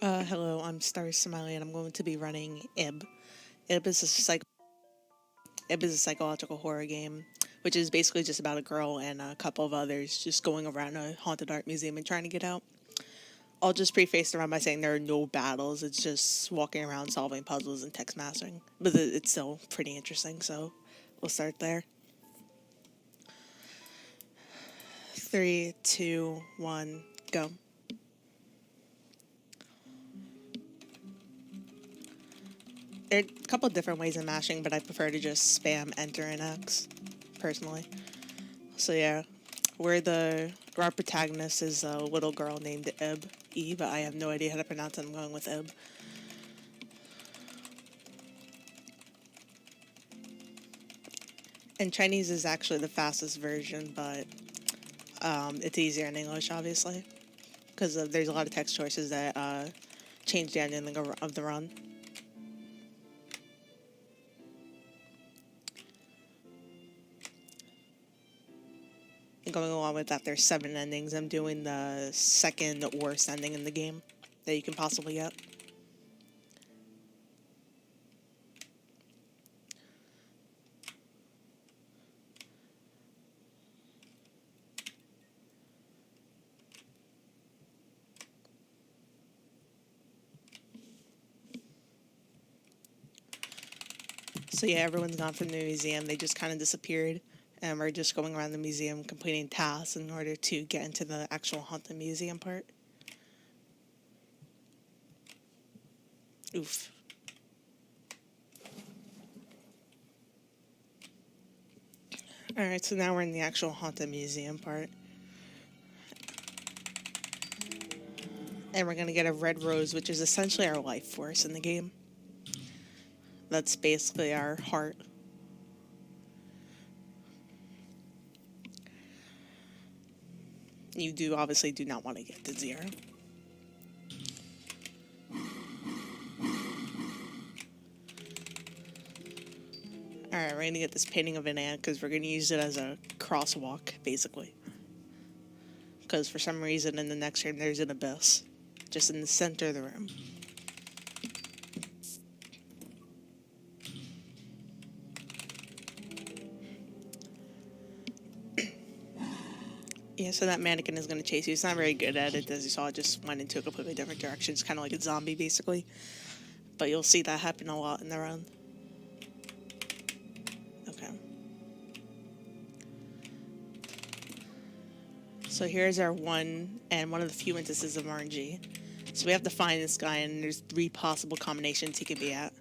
Hello, I'm starsmiley, and I'm going to be running IB. IB is a IB is a psychological horror game, which is basically just about a girl and a couple of others just going around a haunted art museum and trying to get out. I'll just preface the run by saying there are no battles. It's just walking around solving puzzles and text mastering, but it's still pretty interesting. So we'll start there. 3, 2, 1, go. There are a couple of different ways of mashing, but I prefer to just spam enter and X, personally. So yeah, our protagonist is a little girl named but I have no idea how to pronounce it. I'm going with Ib. And Chinese is actually the fastest version, but it's easier in English, obviously, because there's a lot of text choices that change the ending of the run. And going along with that, there's 7 endings. I'm doing the second worst ending in the game that you can possibly get. So yeah, everyone's gone from the museum. They just kind of disappeared. And we're just going around the museum completing tasks in order to get into the actual haunted museum part. Oof. Alright, so now we're in the actual haunted museum part. And we're going to get a red rose, which is essentially our life force in the game. That's basically our heart. You obviously do not want to get to 0. Alright, we're going to get this painting of an ant because we're going to use it as a crosswalk, basically. Because for some reason in the next room there's an abyss. Just in the center of the room. Yeah, so that mannequin is going to chase you. It's not very good at it, as you saw. It just went into a completely different direction. It's kind of like a zombie, basically. But you'll see that happen a lot in the run. Okay. So here's our one of the few instances of RNG. So we have to find this guy, and there's 3 possible combinations he could be at.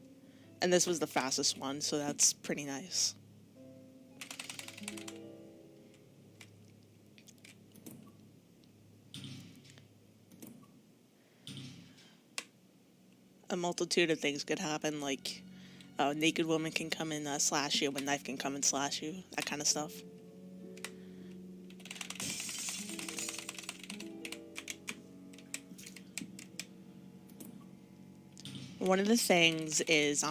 And this was the fastest one, so that's pretty nice. A multitude of things could happen, like a naked woman can come and slash you, a knife can come and slash you, that kind of stuff. One of the things is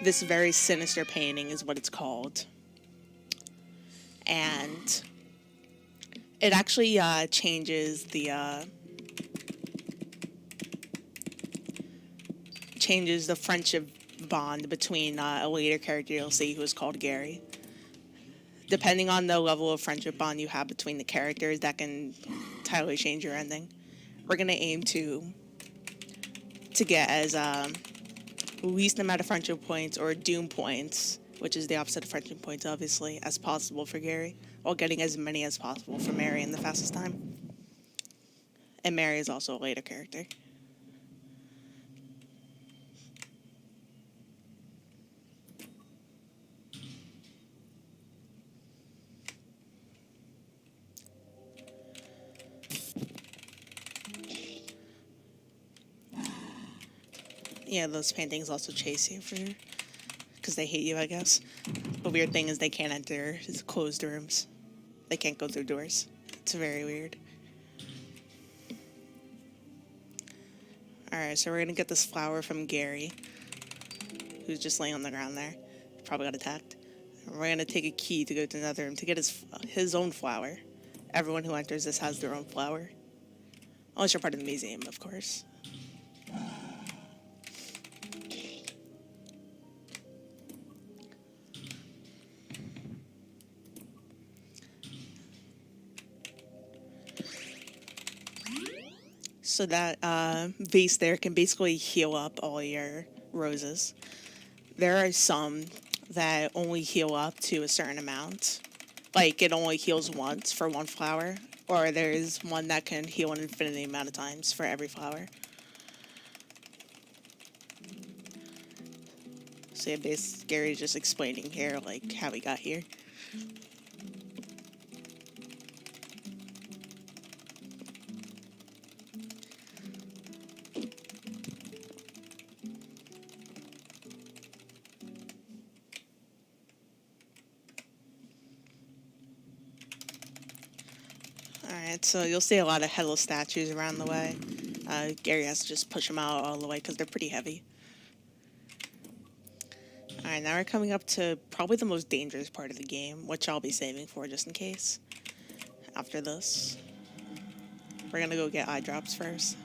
this very sinister painting is what it's called, and it actually changes the friendship bond between a later character you'll see who is called Gary. Depending on the level of friendship bond you have between the characters, that can entirely change your ending. We're going to aim to get as least amount of friendship points, or doom points, which is the opposite of friendship points, obviously, as possible for Gary, while getting as many as possible for Mary in the fastest time. And Mary is also a later character. Yeah, those paintings also chase you because they hate you, I guess. The weird thing is they can't enter closed rooms. They can't go through doors. It's very weird. Alright, so we're going to get this flower from Gary, who's just laying on the ground there. Probably got attacked. And we're going to take a key to go to another room to get his own flower. Everyone who enters this has their own flower. Unless you're part of the museum, of course. So that vase there can basically heal up all your roses. There are some that only heal up to a certain amount. Like, it only heals once for one flower. Or there's one that can heal an infinity amount of times for every flower. So yeah, basically, Gary's just explaining here, like, how we got here. Alright, so you'll see a lot of headless statues around the way. Gary has to just push them out all the way because they're pretty heavy. Alright, now we're coming up to probably the most dangerous part of the game, which I'll be saving for just in case. After this. We're gonna go get eye drops first.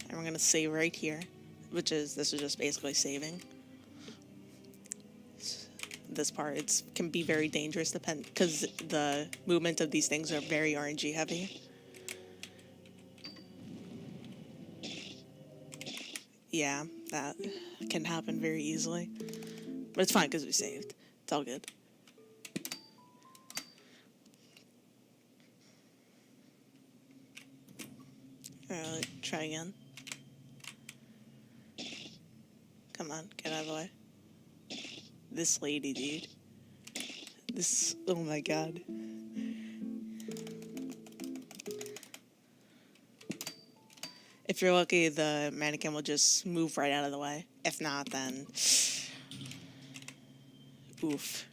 And we're gonna save right here, this is just basically saving. This part can be very dangerous because the movement of these things are very RNG heavy. Yeah, that can happen very easily. But it's fine because we saved. It's all good. Alright, try again. Come on, get out of the way. This lady, dude. Oh my god. If you're lucky, the mannequin will just move right out of the way. If not, then... Oof.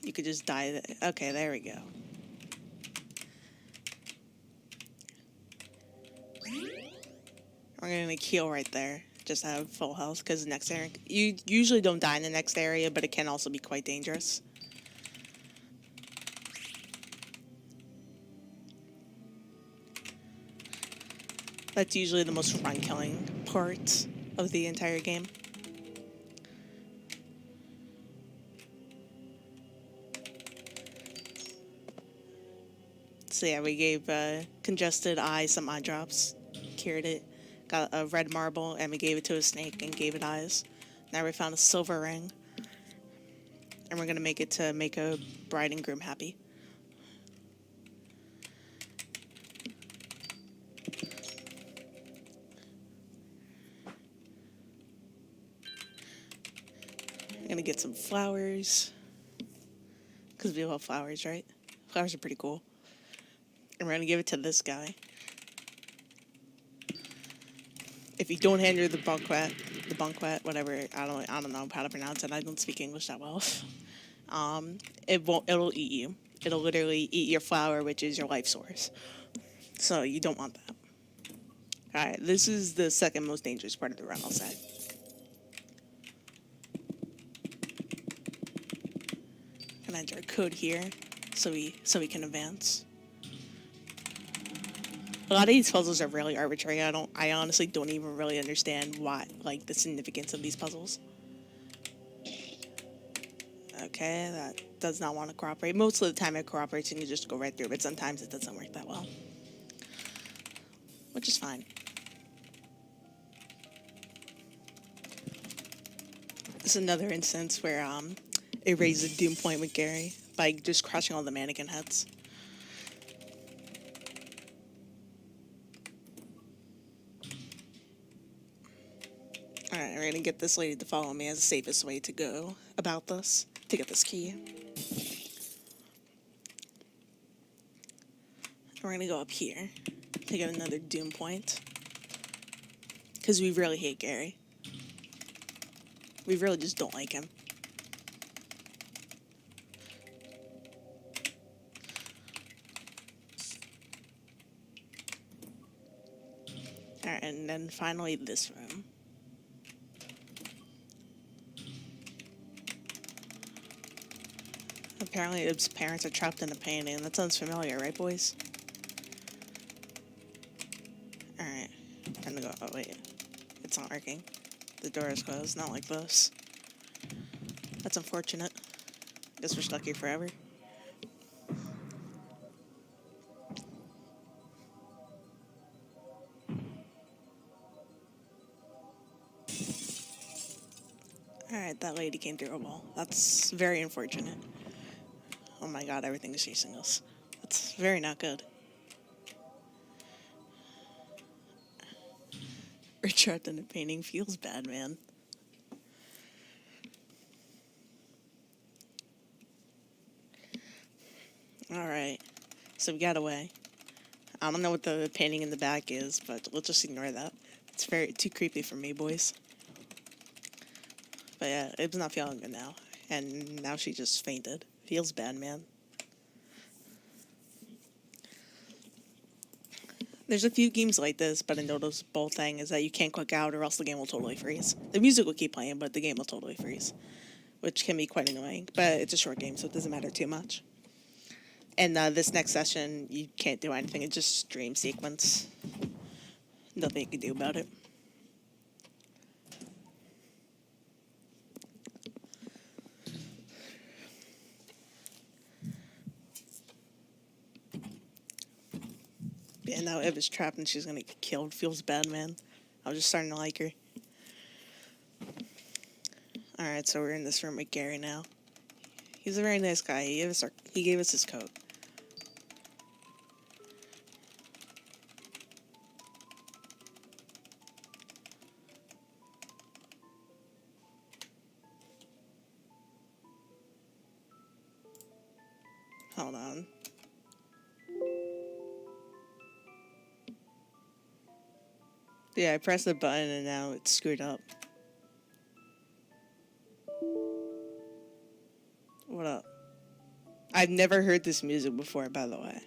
You could just die. Okay, there we go. We're gonna heal right there. Just have full health, because the next area... You usually don't die in the next area, but it can also be quite dangerous. That's usually the most run-killing part of the entire game. So yeah, we gave Congested Eye some eye drops, cured it, got a red marble, and we gave it to a snake and gave it eyes. Now we found a silver ring, and we're gonna make it to make a bride and groom happy. I'm gonna get some flowers, because we love flowers, right? Flowers are pretty cool. And we're gonna give it to this guy. If you don't hand her the bunquet, whatever, I don't know how to pronounce it. I don't speak English that well. It'll eat you. It'll literally eat your flower, which is your life source. So you don't want that. Alright, this is the second most dangerous part of the run, I'll say. Gonna enter a code here so we can advance. A lot of these puzzles are really arbitrary. I honestly don't even really understand why, like, the significance of these puzzles. Okay, that does not want to cooperate. Most of the time it cooperates and you just go right through, but sometimes it doesn't work that well. Which is fine. This is another instance where it raised a doom point with Gary by just crushing all the mannequin heads. Alright, we're gonna get this lady to follow me as the safest way to go about this, to get this key. We're gonna go up here to get another doom point. Because we really hate Gary. We really just don't like him. Alright, and then finally this room. Apparently, its parents are trapped in a painting. That sounds familiar, right, boys? Alright. Time to go. Oh, wait. It's not working. The door is closed. Not like this. That's unfortunate. Guess we're stuck here forever. Alright, that lady came through a wall. That's very unfortunate. Oh my god, everything is chasing us. That's very not good. We're trapped in a painting. Feels bad, man. Alright, so we got away. I don't know what the painting in the back is, but we'll just ignore that. It's too creepy for me, boys. But yeah, it's not feeling good now. And now she just fainted. Feels bad, man. There's a few games like this, but a noticeable thing is that you can't click out or else the game will totally freeze. The music will keep playing, but the game will totally freeze, which can be quite annoying. But it's a short game, so it doesn't matter too much. And this next session, you can't do anything. It's just dream sequence. Nothing you can do about it. Yeah, now Ev is trapped and she's gonna get killed. Feels bad, man. I was just starting to like her. Alright, so we're in this room with Gary now. He's a very nice guy. He gave us his coat. Hold on. Yeah, I pressed the button and now it's screwed up. What up? I've never heard this music before, by the way.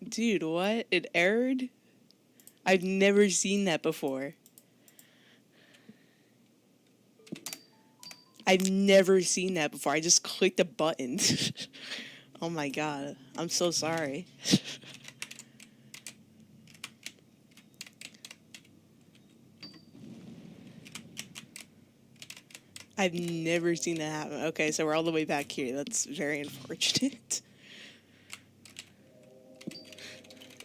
Dude, what? It errored? I've never seen that before. I've never seen that before. I just clicked a button. Oh my god. I'm so sorry. I've never seen that happen. Okay, so we're all the way back here. That's very unfortunate.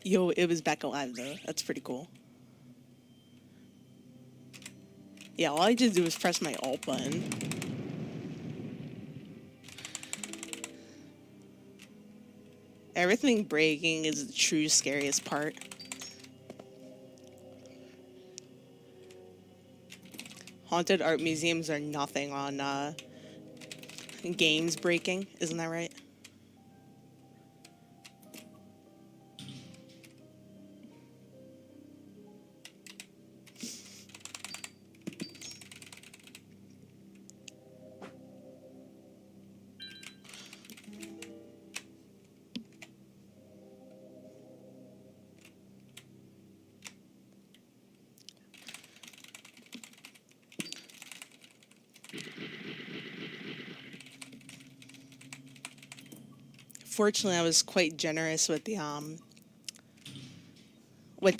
Yo, it was back alive though. That's pretty cool. Yeah, all I did was press my alt button. Everything breaking is the true scariest part. Haunted art museums are nothing on games breaking, isn't that right? Fortunately, I was quite generous with the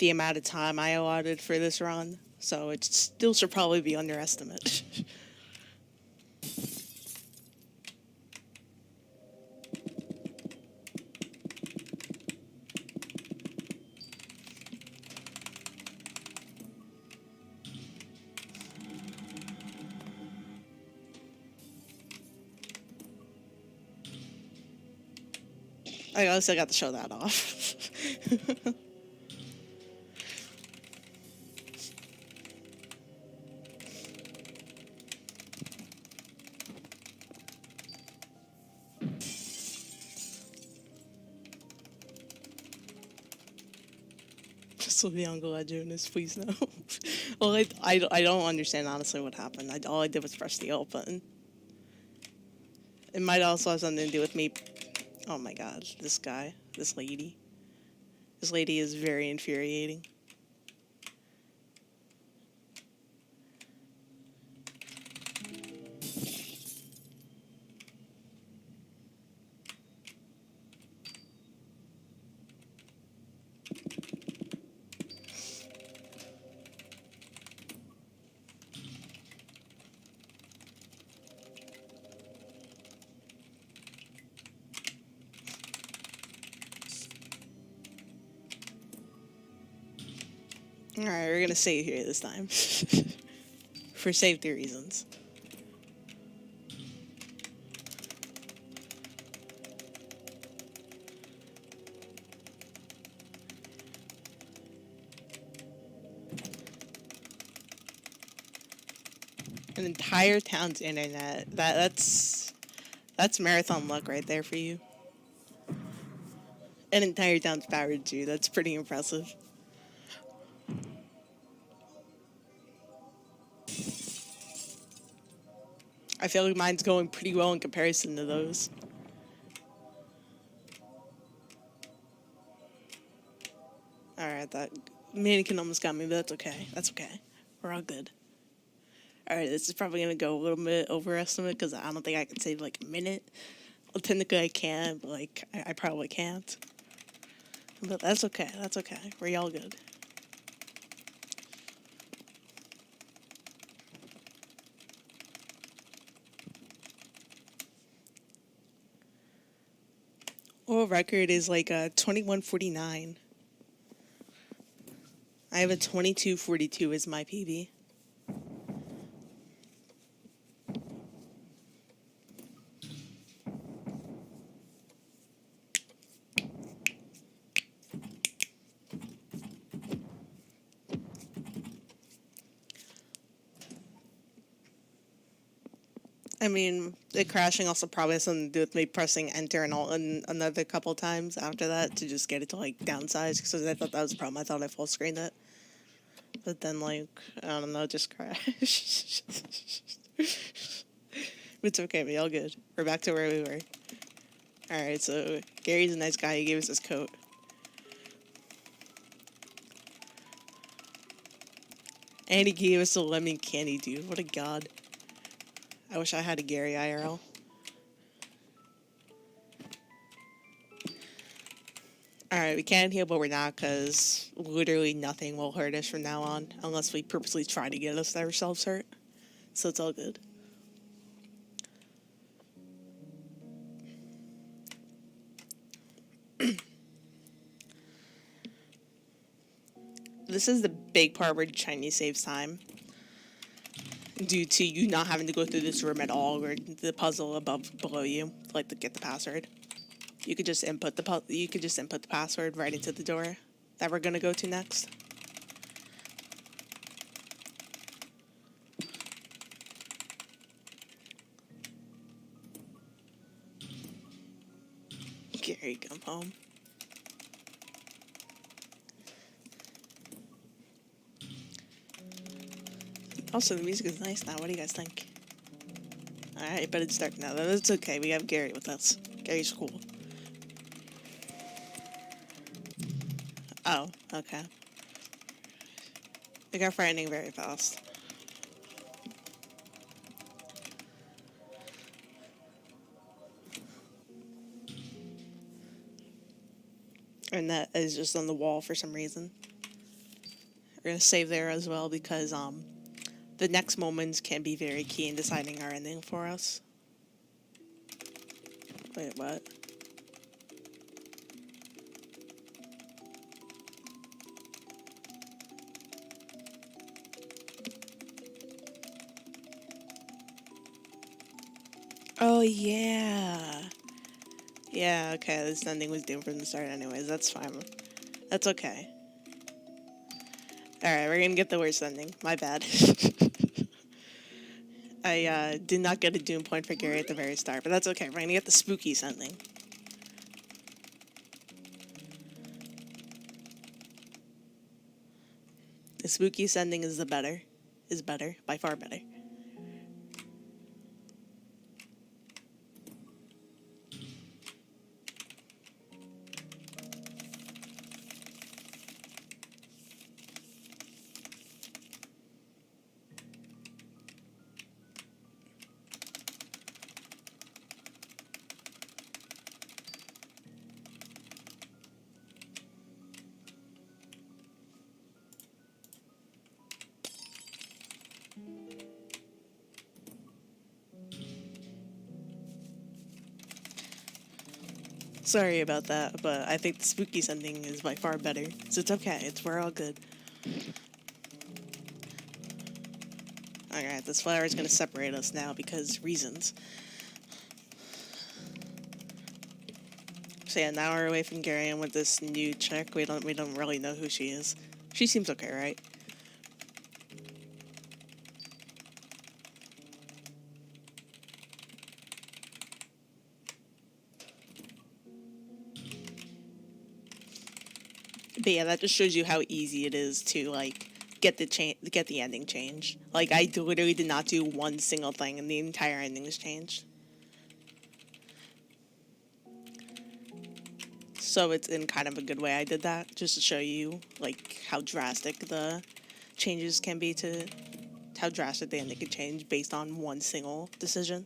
amount of time I allotted for this run, so it still should probably be underestimated. I also got to show that off. This will be Uncle Jonas, please no. Well, I don't understand honestly what happened. All I did was press the alt button. It might also have something to do with me. Oh my god, this guy, this lady. This lady is very infuriating. Alright, we're gonna save here this time. For safety reasons. An entire town's internet. That's marathon luck right there for you. An entire town's powered too. That's pretty impressive. I feel like mine's going pretty well in comparison to those. Alright, that mannequin almost got me, but that's okay. That's okay. We're all good. Alright, this is probably gonna go a little bit overestimate because I don't think I can save like a minute. Well, technically I can, but like I probably can't. But that's okay. That's okay. We're all good. World record is like 21:49. I have a 22:42 as my PB. I mean, the crashing also probably has something to do with me pressing enter and another couple times after that to just get it to like downsize because I thought that was a problem. I thought I full screened it. But then, like, I don't know, just crashed. It's okay, we all good. We're back to where we were. Alright, so Gary's a nice guy. He gave us his coat. And he gave us a lemon candy, dude. What a god. I wish I had a Gary IRL. Alright, we can heal, but we're not, because literally nothing will hurt us from now on, unless we purposely try to get us ourselves hurt. So it's all good. This is the big part where Chinese saves time. Due to you not having to go through this room at all, or the puzzle below you, like to get the password. You could just input the password right into the door that we're gonna go to next. Gary, come home. Also, the music is nice now. What do you guys think? Alright, but it's dark now. That's okay. We have Gary with us. Gary's cool. Oh, okay. It got frightening very fast. And that is just on the wall for some reason. We're gonna save there as well because the next moments can be very key in deciding our ending for us. Wait, what? Oh, yeah. Yeah, okay, this ending was doomed from the start anyways. That's fine. That's okay. Alright, we're gonna get the worst ending. My bad. I did not get a doom point for Gary at the very start, but that's okay. We're gonna get the spooky ending. The spooky ending is better, by far better. Sorry about that, but I think the spooky ending is by far better. So it's okay. We're all good. Alright, this flower is going to separate us now because reasons. So yeah, now we're away from Gary and with this new chick. We don't really know who she is. She seems okay, right? But yeah, that just shows you how easy it is to like get the ending changed. Like I literally did not do one single thing and the entire ending was changed. So it's in kind of a good way I did that, just to show you like how drastic the changes can be, to how drastic the ending can change based on one single decision.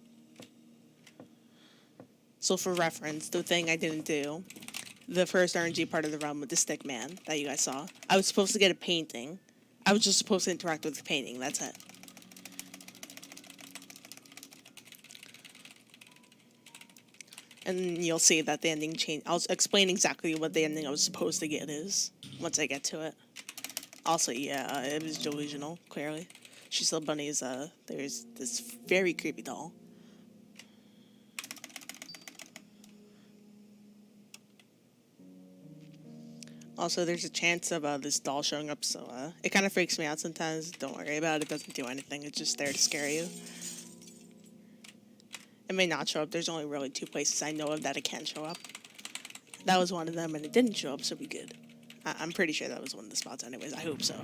So for reference, the thing I didn't do, the first RNG part of the run with the stick man that you guys saw, I was supposed to get a painting. I was just supposed to interact with the painting, that's it. And you'll see that the ending change. I'll explain exactly what the ending I was supposed to get is once I get to it. Also, yeah, it was delusional, clearly. She still bunnies, there's this very creepy doll. Also, there's a chance of this doll showing up, so it kind of freaks me out sometimes. Don't worry about it. It doesn't do anything. It's just there to scare you. It may not show up. There's only really 2 places I know of that it can show up. That was one of them, and it didn't show up, so we good. I'm pretty sure that was one of the spots anyways. I hope so.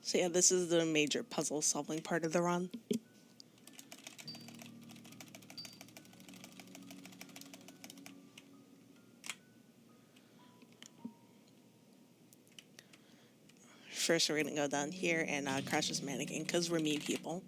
So yeah, this is the major puzzle solving part of the run. First, we're gonna go down here and crash this mannequin because we're mean people.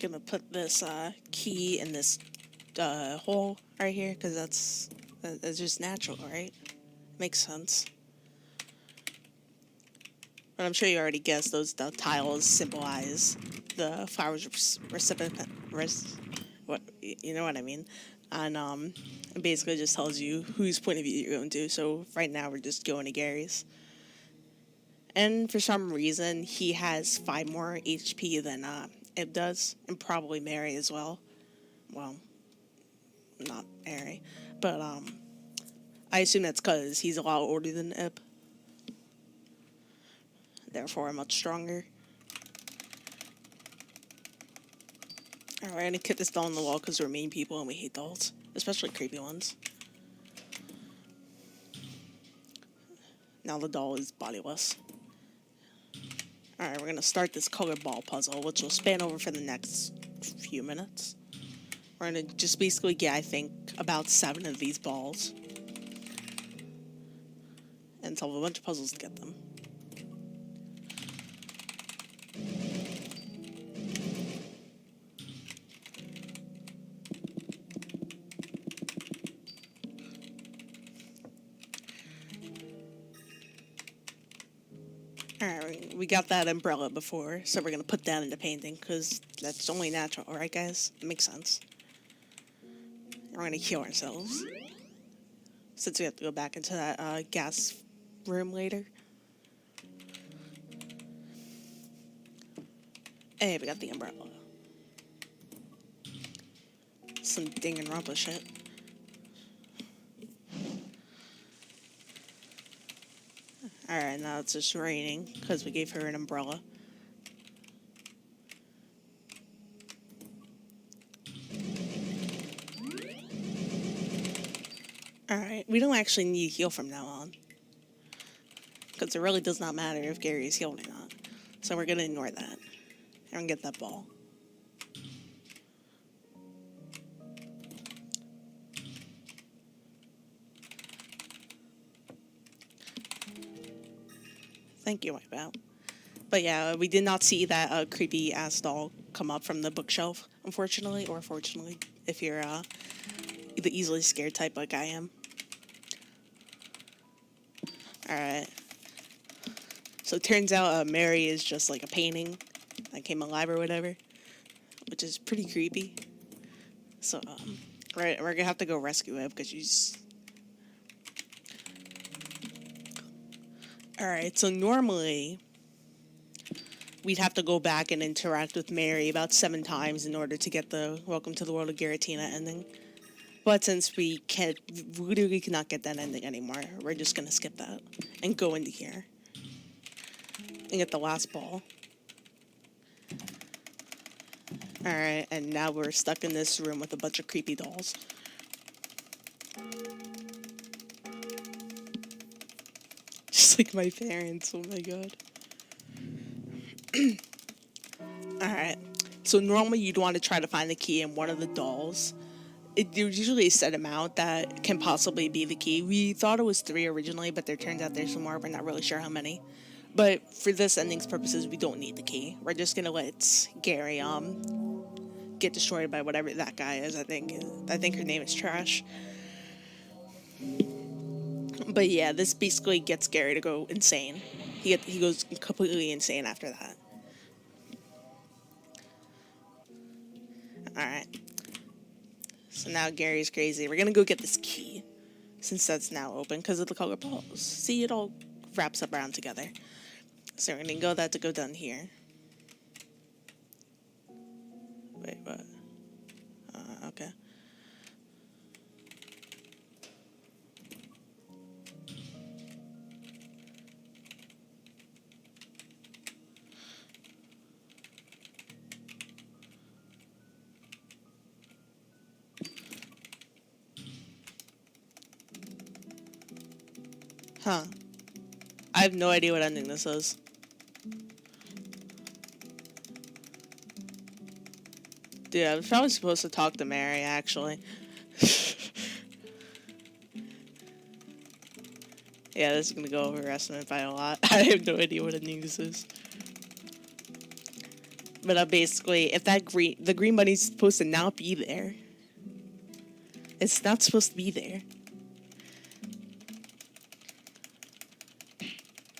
Gonna put this key in this hole right here because that's just natural, right? Makes sense. But I'm sure you already guessed the tiles symbolize the flower's recipient. What, you know what I mean? And it basically just tells you whose point of view you're going to. So right now we're just going to Gary's. And for some reason, he has 5 more HP than Ib does, and probably Mary as well. Well, not Mary, but I assume that's because he's a lot older than Ib. Therefore, much stronger. Alright, we're gonna kick this doll on the wall because we're mean people and we hate dolls, especially creepy ones. Now the doll is bodiless. Alright, we're gonna start this colored ball puzzle, which will span over for the next few minutes. We're gonna just basically get, I think, about 7 of these balls. And solve a bunch of puzzles to get them. Alright, we got that umbrella before, so we're gonna put that into painting, because that's only natural, right guys? It makes sense. We're gonna heal ourselves, since we have to go back into that gas room later. Hey, we got the umbrella. Some Danganronpa shit. Alright, now it's just raining, because we gave her an umbrella. Alright, we don't actually need to heal from now on. Because it really does not matter if Gary is healed or not. So we're going to ignore that. And get that ball. Thank you, Wipeout. But yeah, we did not see that creepy ass doll come up from the bookshelf, unfortunately, or fortunately, if you're the easily scared type like I am. Alright. So it turns out Mary is just like a painting that came alive or whatever, which is pretty creepy. So, right, we're gonna have to go rescue her because she's... Alright, so normally we'd have to go back and interact with Mary about 7 times in order to get the Welcome to the World of Guertena ending. But since we literally cannot get that ending anymore, we're just gonna skip that and go into here and get the last ball. Alright, and now we're stuck in this room with a bunch of creepy dolls. Just like my parents, oh my god. Alright, so normally you'd want to try to find the key in one of the dolls. There's usually a set amount that can possibly be the key. We thought it was 3 originally, but there turns out there's some more. We're not really sure how many. But for this ending's purposes, we don't need the key. We're just gonna let Gary get destroyed by whatever that guy is. I think her name is Trash. But yeah, this basically gets Gary to go insane. He goes completely insane after that. Alright. So now Gary's crazy. We're gonna go get this key, since that's now open because of the color balls. See, it all wraps up around together. So we're gonna go down here. Wait, what? Okay. Huh. I have no idea what ending this is. Dude, I was probably supposed to talk to Mary, actually. Yeah, this is gonna go overestimate by a lot. I have no idea what ending this is. But basically, if the green bunny's supposed to not be there. It's not supposed to be there.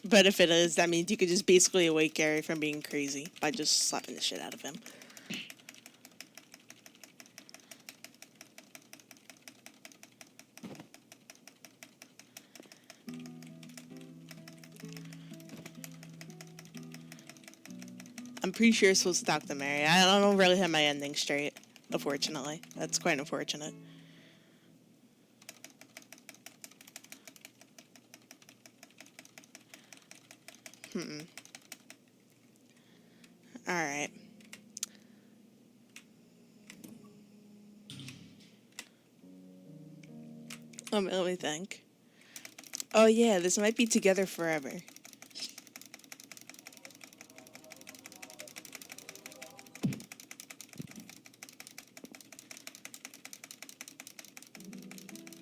But if it is, that means you could just basically awake Gary from being crazy by just slapping the shit out of him. I'm pretty sure you're supposed to talk to Mary. I don't really have my ending straight, unfortunately. That's quite unfortunate. Alright. Let me think. Oh yeah, this might be Together Forever.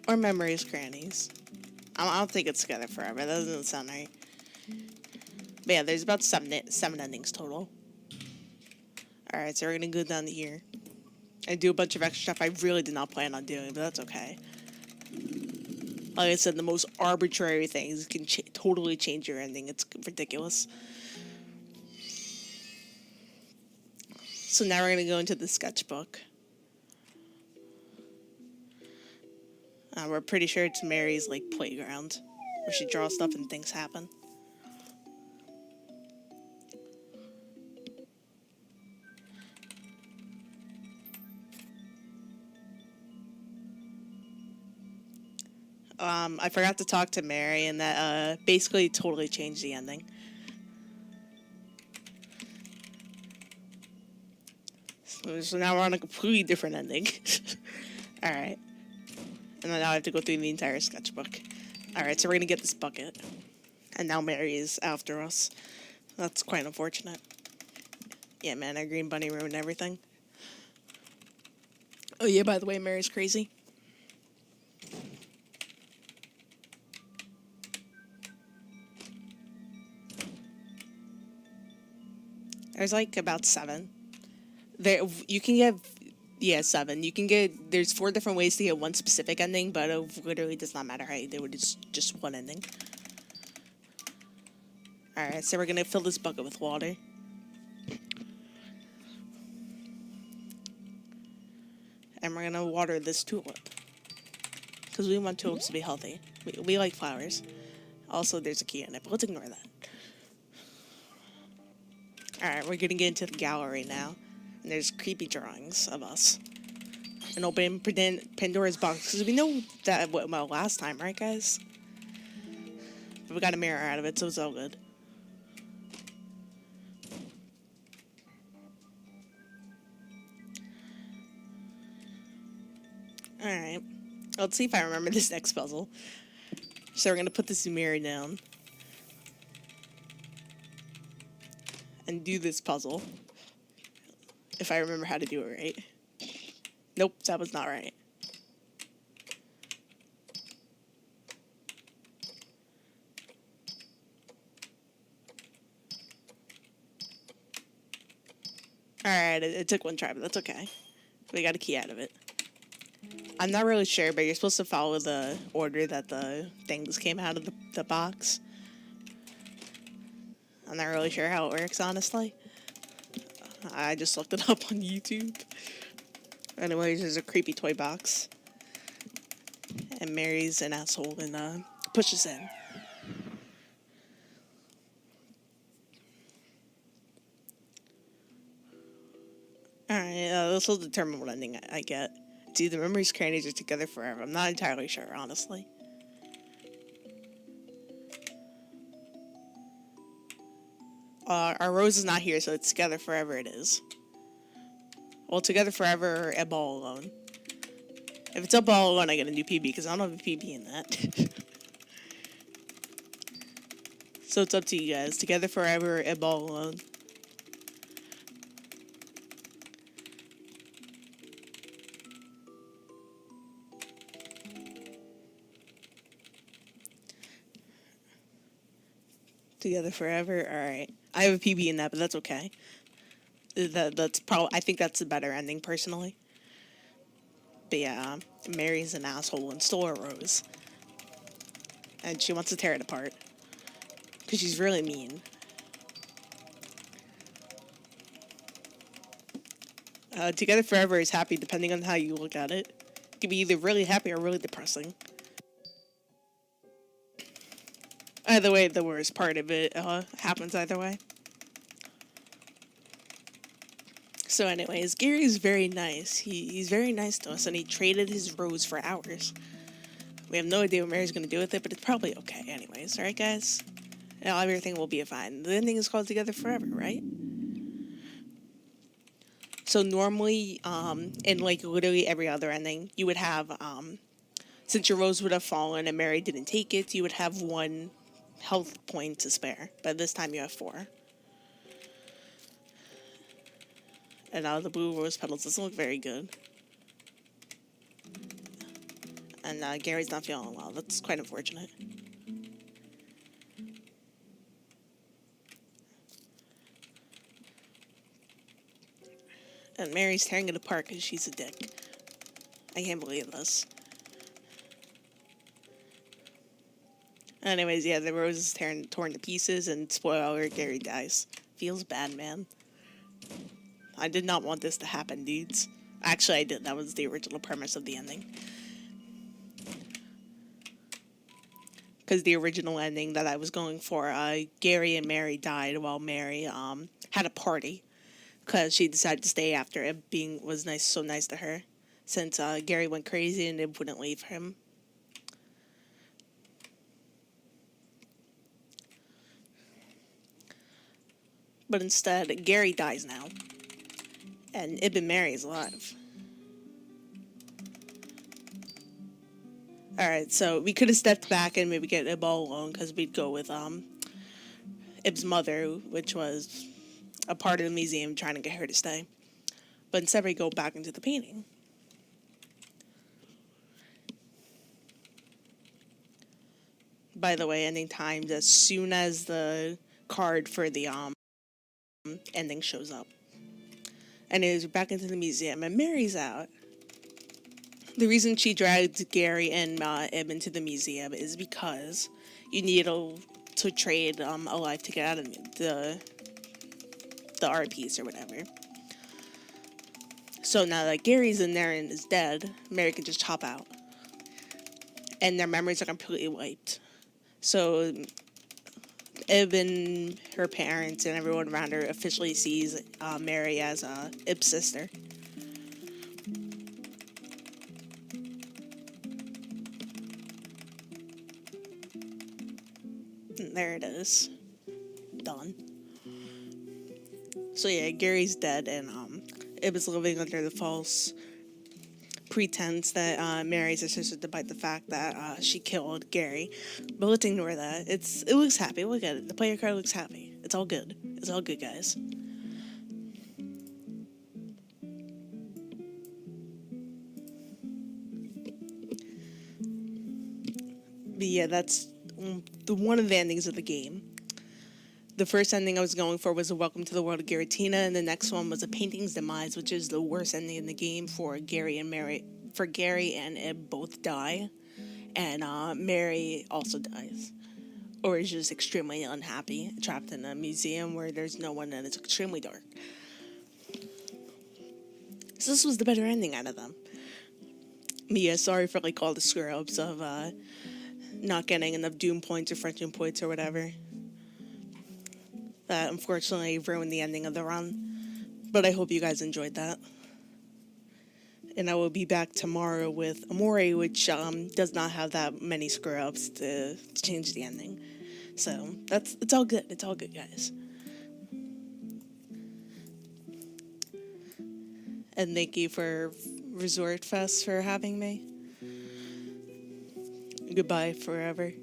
Or Memories Crannies. I don't think it's Together Forever. That doesn't sound right. But yeah, there's about seven endings total. Alright, so we're gonna go down to here and do a bunch of extra stuff I really did not plan on doing, but that's okay. Like I said, the most arbitrary things can totally change your ending. It's ridiculous. So now we're gonna go into the sketchbook. We're pretty sure it's Mary's, like, playground, where she draws stuff and things happen. I forgot to talk to Mary, and that basically totally changed the ending. So now we're on a completely different ending. Alright. And then now I have to go through the entire sketchbook. Alright, so we're gonna get this bucket. And now Mary is after us. That's quite unfortunate. Yeah, man, our green bunny ruined everything. Oh yeah, by the way, Mary's crazy. There's like about 7. There, you can get, yeah, 7. You can get, there's 4 different ways to get one specific ending, but it literally does not matter how you do it. It's just one ending. Alright, so we're gonna fill this bucket with water. And we're gonna water this tulip. Because we want tulips to be healthy. We like flowers. Also, there's a key in it, but let's ignore that. Alright, we're gonna get into the gallery now. And there's creepy drawings of us. And open Pandora's box. Because we know that went well last time, right, guys? But we got a mirror out of it, so it's all good. Alright. Let's see if I remember this next puzzle. So we're going to put this mirror down. And do this puzzle. If I remember how to do it right. Nope, that was not right. Alright, it took one try, but that's okay. We got a key out of it. I'm not really sure, but you're supposed to follow the order that the things came out of the box. I'm not really sure how it works, honestly. I just looked it up on YouTube. Anyways, there's a creepy toy box. And Mary's an asshole and pushes in. Alright, this will determine what ending I get. It's either Memory's Crannies or Together Forever. I'm not entirely sure, honestly. Our Rose is not here, so it's Together Forever it is. Well, Together Forever or A Ball Alone. If it's A Ball Alone, I get a new PB, because I don't have a PB in that. So it's up to you guys. Together Forever or A Ball Alone. Together Forever. All right. I have a PB in that, but that's okay. That's probably. I think that's the better ending, personally. But yeah, Mary's an asshole and stole a rose, and she wants to tear it apart because she's really mean. Together Forever is happy, depending on how you look at it. It can be either really happy or really depressing. Either way, the worst part of it happens either way. So anyways, Gary's very nice. He's very nice to us, and he traded his rose for ours. We have no idea what Mary's going to do with it, but it's probably okay anyways. Alright, guys? Now everything will be fine. The ending is called Together Forever, right? So normally, in like literally every other ending, you would have, since your rose would have fallen and Mary didn't take it, you would have 1 health point to spare. But this time you have 4. And the blue rose petals doesn't look very good. And Gary's not feeling well. That's quite unfortunate. And Mary's tearing it apart because she's a dick. I can't believe this. Anyways, yeah, the rose is torn to pieces, and spoiler alert, Gary dies. Feels bad, man. I did not want this to happen, dudes. Actually, I did. That was the original premise of the ending. Because the original ending that I was going for, Gary and Mary died while Mary had a party. Because she decided to stay after it was so nice to her. Since Gary went crazy and it wouldn't leave him. But instead, Gary dies now. And Ib and Mary is alive. Alright, so we could have stepped back and maybe get Ib all alone, because we'd go with Ib's mother, which was a part of the museum, trying to get her to stay. But instead we go back into the painting. By the way, ending times as soon as the card for the ending shows up. And it is back into the museum, and Mary's out. The reason she dragged Gary and Ib into the museum is because you need to to trade a life to get out of the art piece or whatever. So now that Gary's in there and is dead, Mary can just hop out. And their memories are completely wiped. So Ib and her parents and everyone around her officially sees Mary as Ib's sister. And there it is. Done. So yeah, Gary's dead, and Ib is living under the false pretense that Mary's her sister, despite the fact that she killed Gary. But let's ignore that. It looks happy. Look at it. The player card looks happy. It's all good. It's all good, guys. But yeah, that's one of the endings of the game. The first ending I was going for was a Welcome to the World of Guertena, and the next one was a Painting's Demise, which is the worst ending in the game for Gary and Mary. For Gary and Ib both die, and Mary also dies, or is just extremely unhappy, trapped in a museum where there's no one and it's extremely dark. So this was the better ending out of them. But yeah, sorry for like all the screw-ups of not getting enough Doom points or friendship points or whatever. That unfortunately ruined the ending of the run. But I hope you guys enjoyed that. And I will be back tomorrow with Amore, which does not have that many screw-ups to change the ending. So it's all good. It's all good, guys. And thank you for Resort Fest for having me. Goodbye forever.